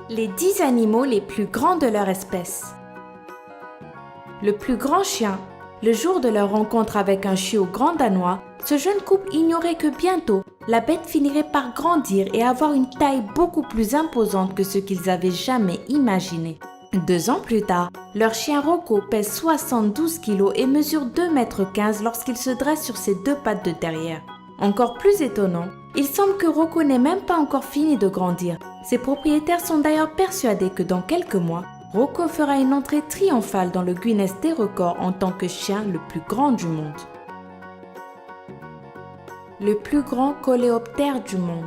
Les 10 animaux les plus grands de leur espèce. Le plus grand chien. Le jour de leur rencontre avec un chiot grand danois, ce jeune couple ignorait que bientôt, la bête finirait par grandir et avoir une taille beaucoup plus imposante que ce qu'ils avaient jamais imaginé. 2 ans plus tard, leur chien Rocco pèse 72 kg et mesure 2,15 m lorsqu'il se dresse sur ses 2 pattes de derrière. Encore plus étonnant, il semble que Rocco n'ait même pas encore fini de grandir. Ses propriétaires sont d'ailleurs persuadés que dans quelques mois, Rocco fera une entrée triomphale dans le Guinness des records en tant que chien le plus grand du monde. Le plus grand coléoptère du monde.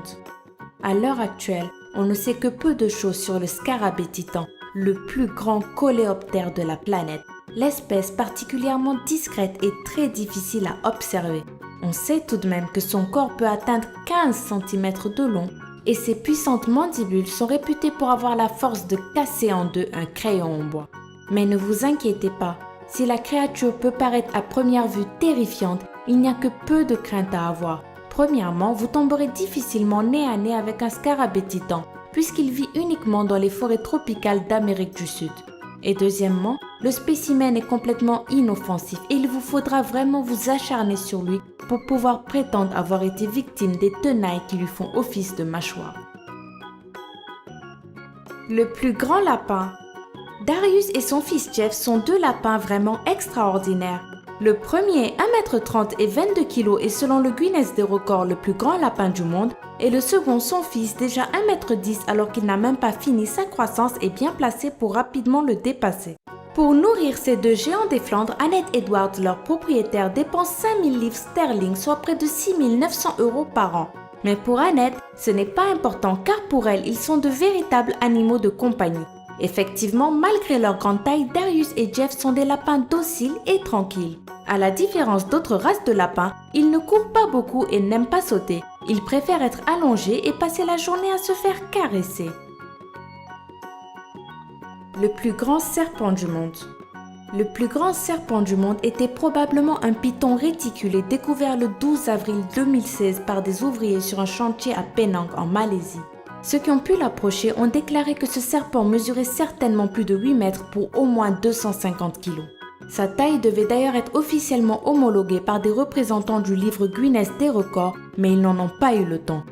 À l'heure actuelle, on ne sait que peu de choses sur le scarabée titan, le plus grand coléoptère de la planète, l'espèce particulièrement discrète et très difficile à observer. On sait tout de même que son corps peut atteindre 15 cm de long et ses puissantes mandibules sont réputées pour avoir la force de casser en deux un crayon en bois. Mais ne vous inquiétez pas, si la créature peut paraître à première vue terrifiante, il n'y a que peu de crainte à avoir. Premièrement, vous tomberez difficilement nez à nez avec un scarabée titan, puisqu'il vit uniquement dans les forêts tropicales d'Amérique du Sud. Et deuxièmement, le spécimen est complètement inoffensif et il vous faudra vraiment vous acharner sur lui pour pouvoir prétendre avoir été victime des tenailles qui lui font office de mâchoire. Le plus grand lapin. Darius et son fils Jeff sont 2 lapins vraiment extraordinaires. Le premier, 1,30 m et 22 kg, est selon le Guinness des records le plus grand lapin du monde, et le second, son fils, déjà 1,10 m alors qu'il n'a même pas fini sa croissance, est bien placé pour rapidement le dépasser. Pour nourrir ces 2 géants des Flandres, Annette Edwards, leur propriétaire, dépense 5 000 livres sterling, soit près de 6 900 € par an. Mais pour Annette, ce n'est pas important car pour elle, ils sont de véritables animaux de compagnie. Effectivement, malgré leur grande taille, Darius et Jeff sont des lapins dociles et tranquilles. À la différence d'autres races de lapins, ils ne courent pas beaucoup et n'aiment pas sauter. Ils préfèrent être allongés et passer la journée à se faire caresser. Le plus grand serpent du monde. Le plus grand serpent du monde était probablement un python réticulé découvert le 12 avril 2016 par des ouvriers sur un chantier à Penang en Malaisie. Ceux qui ont pu l'approcher ont déclaré que ce serpent mesurait certainement plus de 8 mètres pour au moins 250 kg. Sa taille devait d'ailleurs être officiellement homologuée par des représentants du livre Guinness des records, mais ils n'en ont pas eu le temps.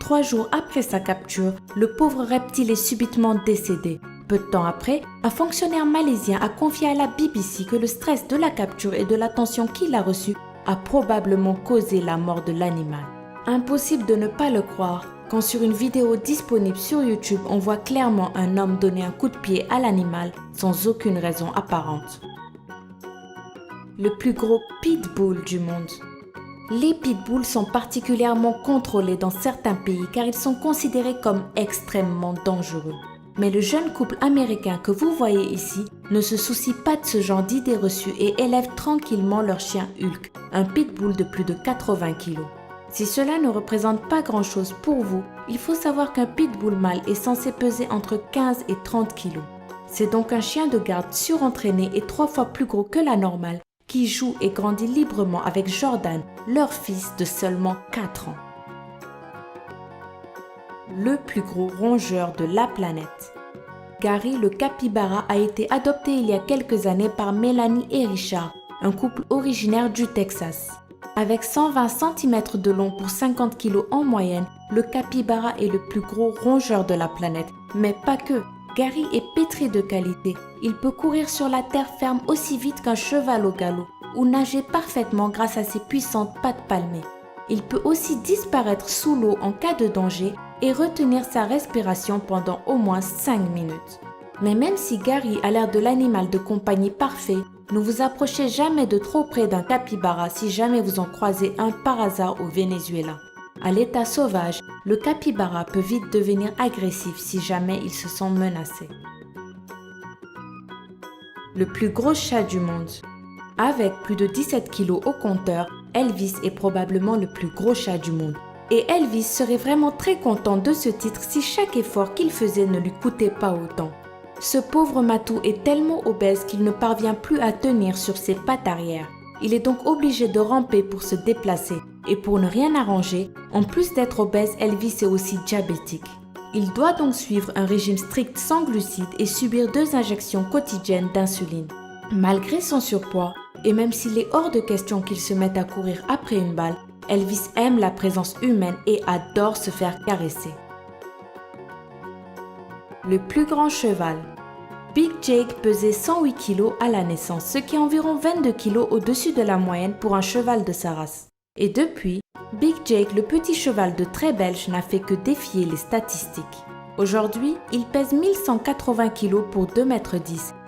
3 jours après sa capture, le pauvre reptile est subitement décédé. Peu de temps après, un fonctionnaire malaisien a confié à la BBC que le stress de la capture et de l'attention qu'il a reçue a probablement causé la mort de l'animal. Impossible de ne pas le croire quand sur une vidéo disponible sur YouTube, on voit clairement un homme donner un coup de pied à l'animal sans aucune raison apparente. Le plus gros pitbull du monde. Les pitbulls sont particulièrement contrôlés dans certains pays car ils sont considérés comme extrêmement dangereux. Mais le jeune couple américain que vous voyez ici ne se soucie pas de ce genre d'idées reçues et élève tranquillement leur chien Hulk, un pitbull de plus de 80 kg. Si cela ne représente pas grand-chose pour vous, il faut savoir qu'un pitbull mâle est censé peser entre 15 et 30 kg. C'est donc un chien de garde surentraîné et 3 fois plus gros que la normale qui joue et grandit librement avec Jordan, leur fils de seulement 4 ans. Le plus gros rongeur de la planète. Gary le capybara a été adopté il y a quelques années par Mélanie et Richard, un couple originaire du Texas. Avec 120 cm de long pour 50 kg en moyenne, le capybara est le plus gros rongeur de la planète. Mais pas que, Gary est pétri de qualité. Il peut courir sur la terre ferme aussi vite qu'un cheval au galop ou nager parfaitement grâce à ses puissantes pattes palmées. Il peut aussi disparaître sous l'eau en cas de danger et retenir sa respiration pendant au moins 5 minutes. Mais même si Gary a l'air de l'animal de compagnie parfait, ne vous approchez jamais de trop près d'un capybara si jamais vous en croisez un par hasard au Venezuela. À l'état sauvage, le capybara peut vite devenir agressif si jamais il se sent menacé. Le plus gros chat du monde. Avec plus de 17 kg au compteur, Elvis est probablement le plus gros chat du monde. Et Elvis serait vraiment très content de ce titre si chaque effort qu'il faisait ne lui coûtait pas autant. Ce pauvre matou est tellement obèse qu'il ne parvient plus à tenir sur ses pattes arrière. Il est donc obligé de ramper pour se déplacer. Et pour ne rien arranger, en plus d'être obèse, Elvis est aussi diabétique. Il doit donc suivre un régime strict sans glucides et subir 2 injections quotidiennes d'insuline. Malgré son surpoids, et même s'il est hors de question qu'il se mette à courir après une balle, Elvis aime la présence humaine et adore se faire caresser. Le plus grand cheval. Big Jake pesait 108 kg à la naissance, ce qui est environ 22 kg au-dessus de la moyenne pour un cheval de sa race. Et depuis, Big Jake, le petit cheval de trait belge, n'a fait que défier les statistiques. Aujourd'hui, il pèse 1180 kg pour 2,10 m.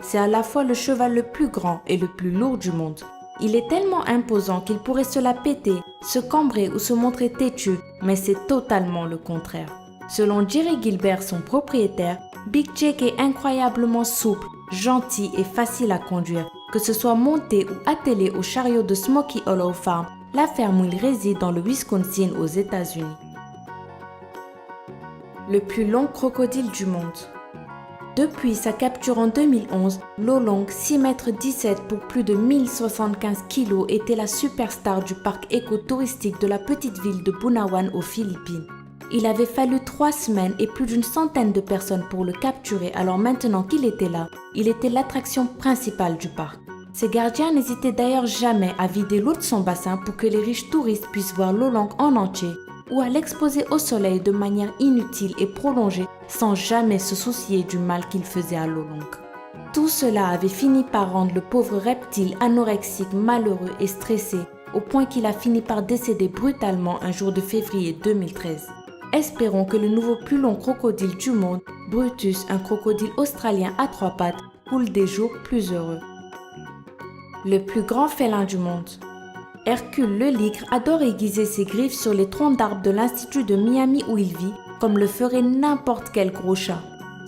C'est à la fois le cheval le plus grand et le plus lourd du monde. Il est tellement imposant qu'il pourrait se la péter, se cambrer ou se montrer têtu, mais c'est totalement le contraire. Selon Jerry Gilbert, son propriétaire, Big Jake est incroyablement souple, gentil et facile à conduire, que ce soit monté ou attelé au chariot de Smoky Hollow Farm, la ferme où il réside dans le Wisconsin aux États-Unis. Le plus long crocodile du monde. Depuis sa capture en 2011, Lolong, 6,17 m pour plus de 1075 kg, était la superstar du parc écotouristique de la petite ville de Bunawan aux Philippines. Il avait fallu 3 semaines et plus d'une centaine de personnes pour le capturer, alors maintenant qu'il était là, il était l'attraction principale du parc. Ses gardiens n'hésitaient d'ailleurs jamais à vider l'eau de son bassin pour que les riches touristes puissent voir Lolong en entier, ou à l'exposer au soleil de manière inutile et prolongée sans jamais se soucier du mal qu'il faisait à Lolong. Tout cela avait fini par rendre le pauvre reptile anorexique, malheureux et stressé, au point qu'il a fini par décéder brutalement un jour de février 2013. Espérons que le nouveau plus long crocodile du monde, Brutus, un crocodile australien à 3 pattes, coule des jours plus heureux. Le plus grand félin du monde. Hercule le ligre adore aiguiser ses griffes sur les troncs d'arbres de l'Institut de Miami où il vit, comme le ferait n'importe quel gros chat.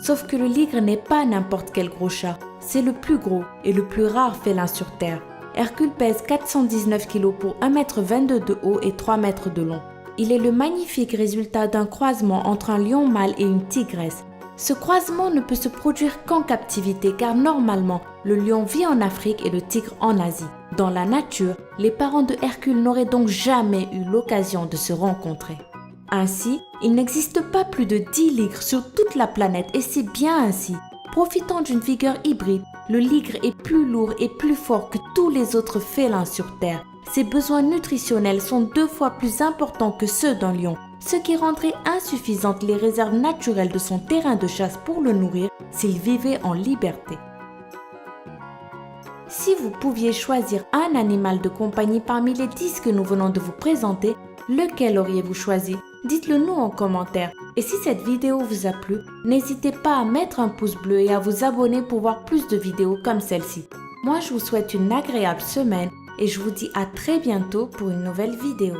Sauf que le ligre n'est pas n'importe quel gros chat, c'est le plus gros et le plus rare félin sur Terre. Hercule pèse 419 kg pour 1,22 m de haut et 3 m de long. Il est le magnifique résultat d'un croisement entre un lion mâle et une tigresse. Ce croisement ne peut se produire qu'en captivité car normalement, le lion vit en Afrique et le tigre en Asie. Dans la nature, les parents de Hercule n'auraient donc jamais eu l'occasion de se rencontrer. Ainsi, il n'existe pas plus de 10 ligres sur toute la planète et c'est bien ainsi. Profitant d'une vigueur hybride, le ligre est plus lourd et plus fort que tous les autres félins sur Terre. Ses besoins nutritionnels sont 2 fois plus importants que ceux d'un lion, ce qui rendrait insuffisantes les réserves naturelles de son terrain de chasse pour le nourrir s'il vivait en liberté. Si vous pouviez choisir un animal de compagnie parmi les 10 que nous venons de vous présenter, lequel auriez-vous choisi? Dites-le nous en commentaire. Et si cette vidéo vous a plu, n'hésitez pas à mettre un pouce bleu et à vous abonner pour voir plus de vidéos comme celle-ci. Moi, je vous souhaite une agréable semaine et je vous dis à très bientôt pour une nouvelle vidéo.